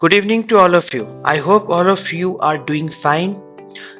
Good evening to all of you. I hope all of you are doing fine.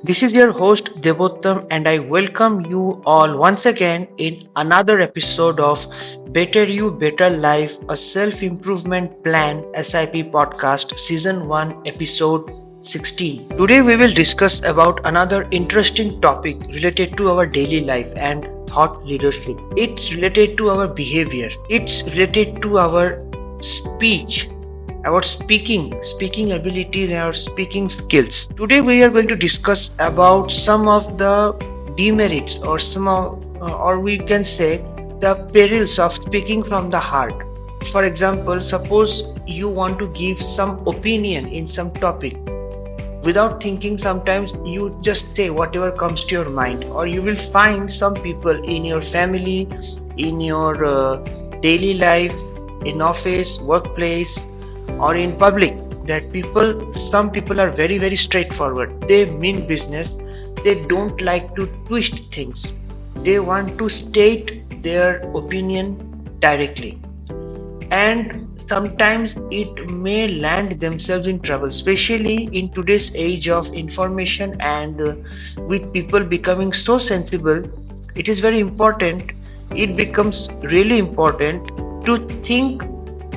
This is your host Devottam and I welcome you all once again in another episode of Better You Better Life, a self-improvement plan SIP podcast season 1 episode 16. Today we will discuss about another interesting topic related to our daily life and thought leadership. It's related to our behavior. It's related to our speech, our speaking abilities and our speaking skills. Today we are going to discuss about some of the demerits or or we can say the perils of speaking from the heart. For example, suppose you want to give some opinion in some topic. Without thinking, sometimes you just say whatever comes to your mind, or you will find some people in your family, in your daily life, in office, workplace, or in public, that some people are very straightforward. They mean business. They don't like to twist things. They want to state their opinion directly, and sometimes it may land themselves in trouble, especially in today's age of information and with people becoming so sensible. It is very important, it becomes really important to think,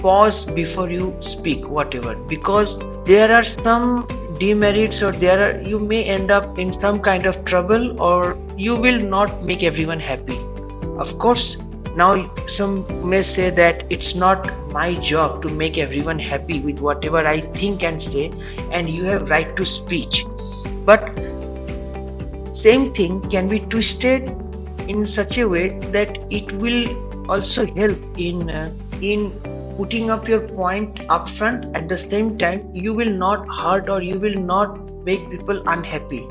pause before you speak whatever, because there are some demerits, or you may end up in some kind of trouble, or you will not make everyone happy. Of course, now some may say that it's not my job to make everyone happy with whatever I think and say, and you have right to speech. But same thing can be twisted in such a way that it will also help in putting up your point upfront. At the same time, you will not hurt or you will not make people unhappy,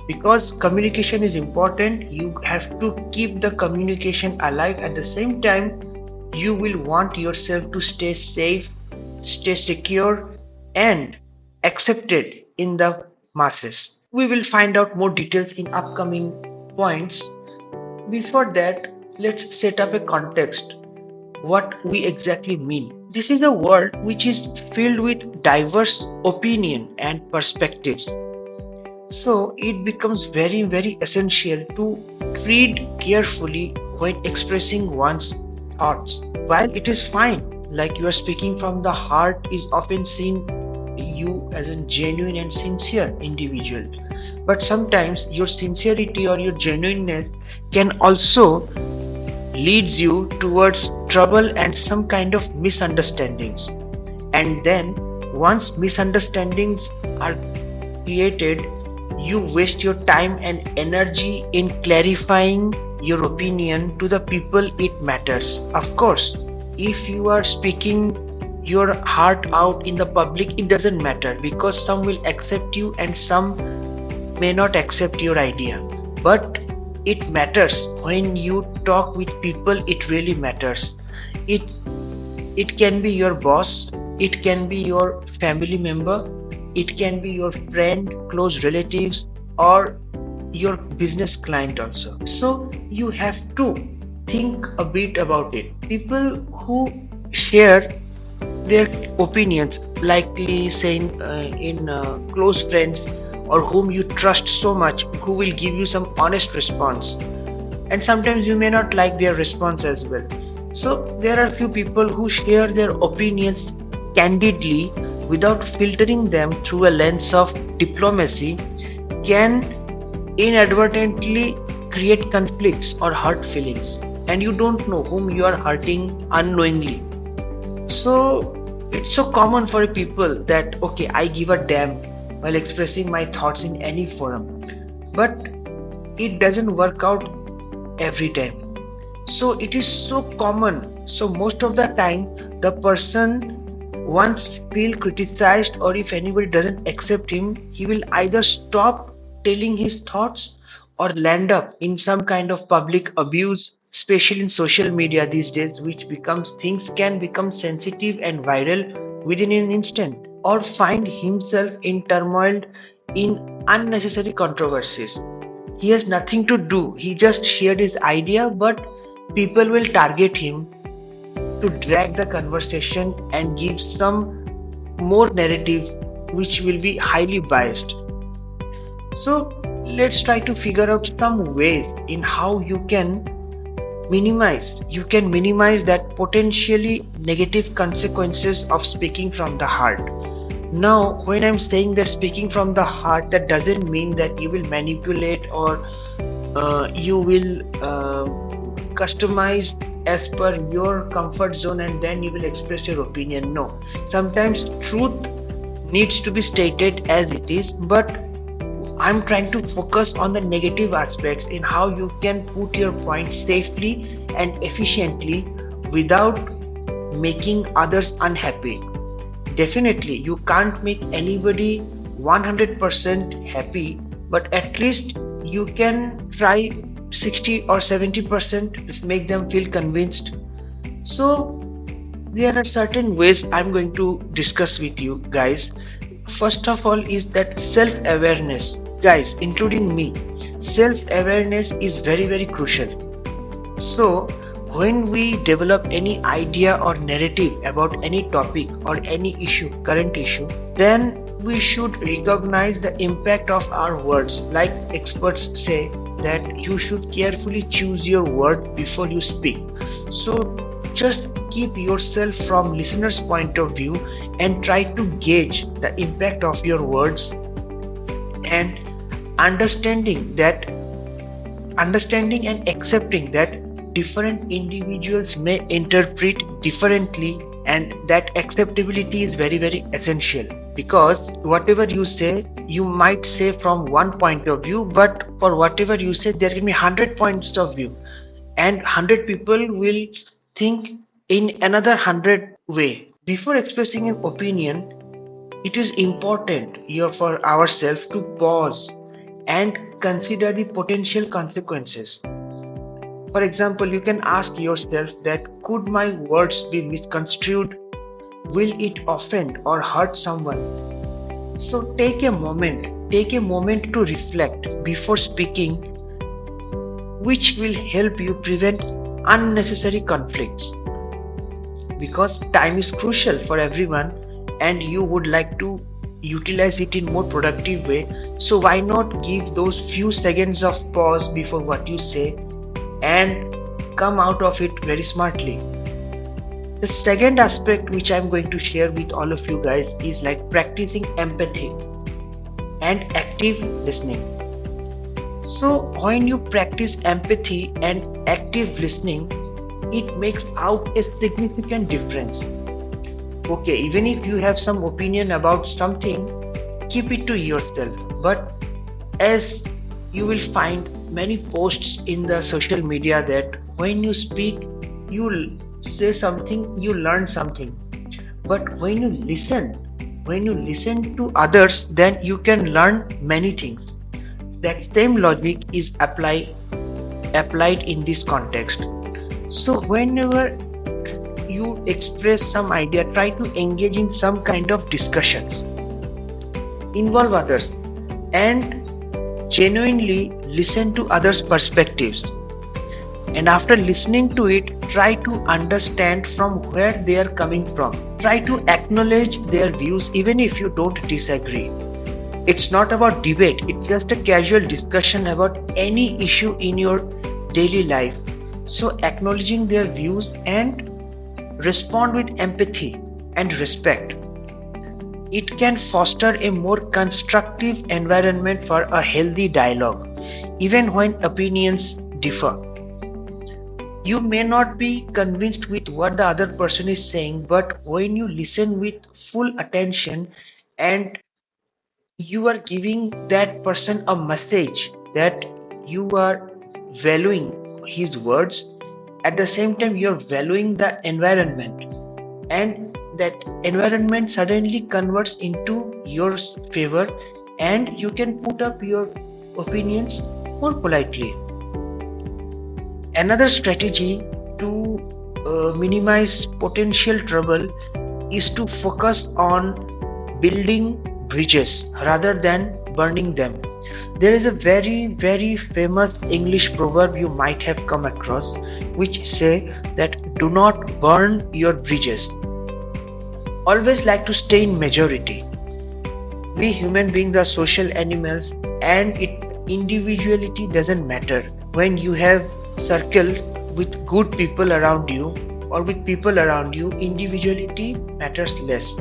because communication is important. You have to keep the communication alive. At the same time, you will want yourself to stay safe, stay secure, and accepted in the masses. We will find out more details in upcoming points. Before that, let's set up a context what we exactly mean. This is a world which is filled with diverse opinion and perspectives. So it becomes very essential to tread carefully when expressing one's thoughts. While it is fine, like you are speaking from the heart is often seen you as a genuine and sincere individual. But sometimes your sincerity or your genuineness can also leads you towards trouble and some kind of misunderstandings. And then once misunderstandings are created, you waste your time and energy in clarifying your opinion to the people it matters. Of course, if you are speaking your heart out in the public, it doesn't matter, because some will accept you and some may not accept your idea. But it matters when you talk with people. It really matters. It can be your boss, it can be your family member, it can be your friend, close relatives, or your business client also. So you have to think a bit about it. People who share their opinions, likely saying in close friends, or whom you trust so much, who will give you some honest response, and sometimes you may not like their response as well. So there are few people who share their opinions candidly without filtering them through a lens of diplomacy, can inadvertently create conflicts or hurt feelings, and you don't know whom you are hurting unknowingly. So it's so common for people that okay, I give a damn while expressing my thoughts in any forum, but it doesn't work out every time. So it is so common. So most of the time, the person once feel criticized, or if anybody doesn't accept him, he will either stop telling his thoughts or land up in some kind of public abuse, especially in social media these days, which becomes things can become sensitive and viral within an instant, or find himself in turmoil in unnecessary controversies. He has nothing to do, he just shared his idea, but people will target him to drag the conversation and give some more narrative which will be highly biased. So let's try to figure out some ways in how you can minimize that potentially negative consequences of speaking from the heart. Now, when I'm saying that speaking from the heart, that doesn't mean that you will manipulate or you will customize as per your comfort zone and then you will express your opinion. No, sometimes truth needs to be stated as it is, but I'm trying to focus on the negative aspects in how you can put your point safely and efficiently without making others unhappy. Definitely, you can't make anybody 100% happy, but at least you can try 60 or 70% to make them feel convinced. So, there are certain ways I'm going to discuss with you guys. First of all, is that self awareness. Guys, including me, self awareness is very, very crucial. So, when we develop any idea or narrative about any topic or any issue, current issue, then we should recognize the impact of our words. Like experts say that you should carefully choose your word before you speak. So, just keep yourself from listener's point of view and try to gauge the impact of your words, and understanding and accepting that different individuals may interpret differently, and that acceptability is very, very essential, because whatever you say, you might say from one point of view, but for whatever you say there can be 100 points of view, and 100 people will think in another 100 way. Before expressing an opinion, it is important here for ourselves to pause and consider the potential consequences. For example, you can ask yourself that could my words be misconstrued? Will it offend or hurt someone? So take a moment to reflect before speaking, which will help you prevent unnecessary conflicts, because time is crucial for everyone and you would like to utilize it in more productive way. So why not give those few seconds of pause before what you say and come out of it very smartly. The second aspect which I'm going to share with all of you guys is like practicing empathy and active listening. So when you practice empathy and active listening, it makes out a significant difference. Okay, even if you have some opinion about something, keep it to yourself. But as you will find many posts in the social media that when you speak, you say something, you learn something. But when you listen to others, then you can learn many things. That same logic is applied in this context. So whenever you express some idea, try to engage in some kind of discussions, involve others, and genuinely listen to others' perspectives. And after listening to it, try to understand from where they are coming from. Try to acknowledge their views even if you don't disagree. It's not about debate, it's just a casual discussion about any issue in your daily life. So acknowledging their views and respond with empathy and respect, it can foster a more constructive environment for a healthy dialogue, even when opinions differ. You may not be convinced with what the other person is saying, but when you listen with full attention and you are giving that person a message that you are valuing his words, at the same time you are valuing the environment, and that environment suddenly converts into your favor and you can put up your opinions more politely. Another strategy to minimize potential trouble is to focus on building bridges rather than burning them. There is a very, very famous English proverb you might have come across, which say that do not burn your bridges. always like to stay in majority. We human beings are social animals, and individuality doesn't matter. When you have circle with good people around you or with people around you, individuality matters less.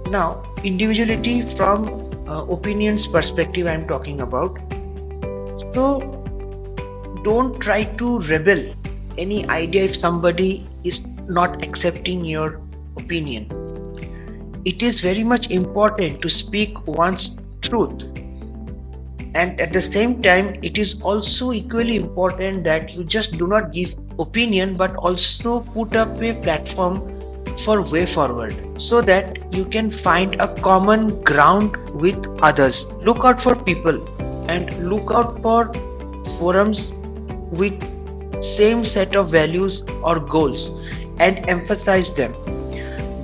Now, individuality from opinions perspective I'm talking about. So don't try to rebel any idea if somebody is not accepting your opinion. It is very much important to speak one's truth, and at the same time it is also equally important that you just do not give opinion but also put up a platform for way forward, so that you can find a common ground with others. Look out for people and look out for forums with same set of values or goals and emphasize them.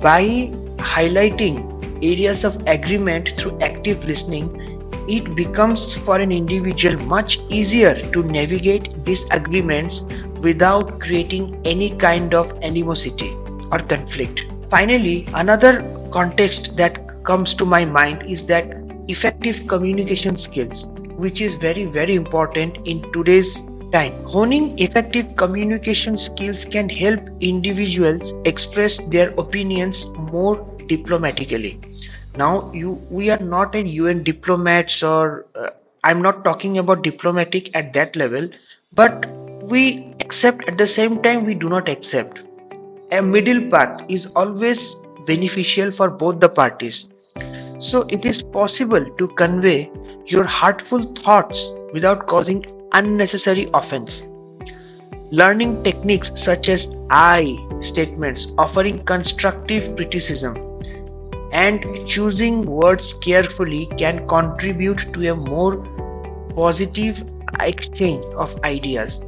By highlighting areas of agreement through active listening, it becomes for an individual much easier to navigate disagreements without creating any kind of animosity or conflict. Finally, another context that comes to my mind is that effective communication skills, which is very important in today's time. Honing effective communication skills can help individuals express their opinions more diplomatically. Now, we are not a UN diplomats, or I'm not talking about diplomatic at that level, but we accept at the same time we do not accept. A middle path is always beneficial for both the parties. So it is possible to convey your heartful thoughts without causing unnecessary offense. Learning techniques such as I statements, offering constructive criticism, and choosing words carefully can contribute to a more positive exchange of ideas.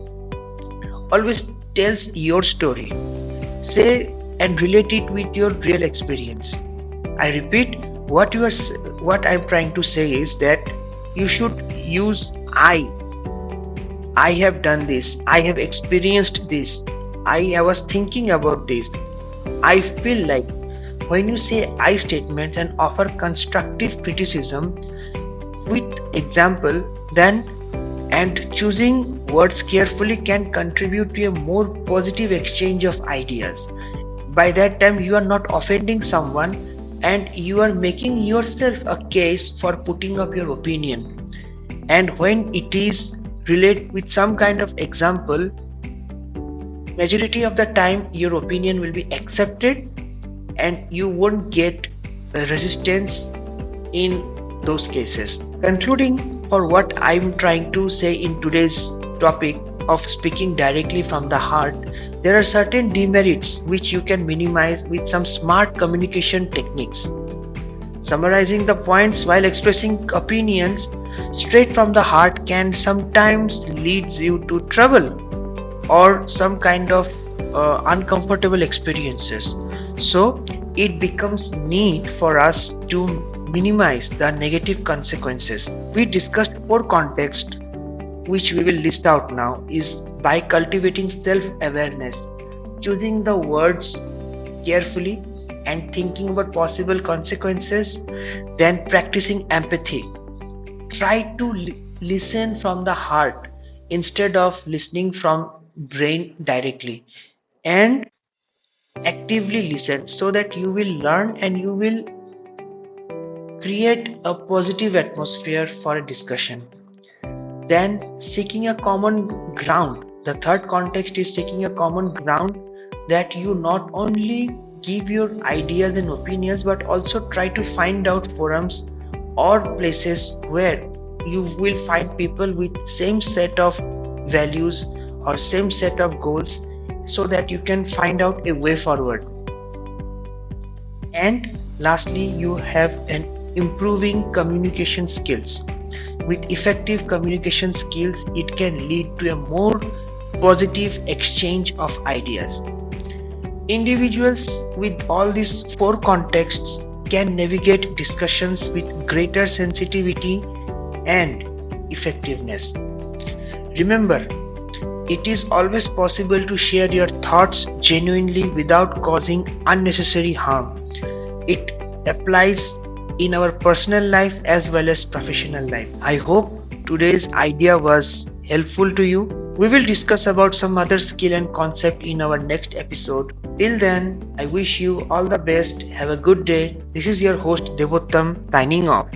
Always tells your story. Say and relate it with your real experience. I repeat, what I'm trying to say is that you should use I have done this, I have experienced this, I was thinking about this, I feel like. When you say I statements and offer constructive criticism with example, then and choosing words carefully can contribute to a more positive exchange of ideas. By that time you are not offending someone, and you are making yourself a case for putting up your opinion. And when it is relate with some kind of example, majority of the time your opinion will be accepted and you won't get resistance in those cases. Concluding, for what I'm trying to say in today's topic of speaking directly from the heart, there are certain demerits which you can minimize with some smart communication techniques. Summarizing the points, while expressing opinions straight from the heart can sometimes lead you to trouble or some kind of uncomfortable experiences. So it becomes need for us to minimize the negative consequences. We discussed 4 contexts which we will list out now. Is by cultivating self-awareness, choosing the words carefully and thinking about possible consequences, then practicing empathy. Try to listen from the heart instead of listening from brain directly, and actively listen so that you will learn and you will create a positive atmosphere for a discussion. Then seeking a common ground. The third context is seeking a common ground, that you not only give your ideas and opinions but also try to find out forums or places where you will find people with same set of values or same set of goals, so that you can find out a way forward. And lastly, you have an improving communication skills. With effective communication skills, it can lead to a more positive exchange of ideas. Individuals with all these 4 contexts can navigate discussions with greater sensitivity and effectiveness. Remember, it is always possible to share your thoughts genuinely without causing unnecessary harm. it applies in our personal life as well as professional life. I hope today's idea was helpful to you. We will discuss about some other skill and concept in our next episode. Till then, I wish you all the best. Have a good day. This is your host Devottam signing off.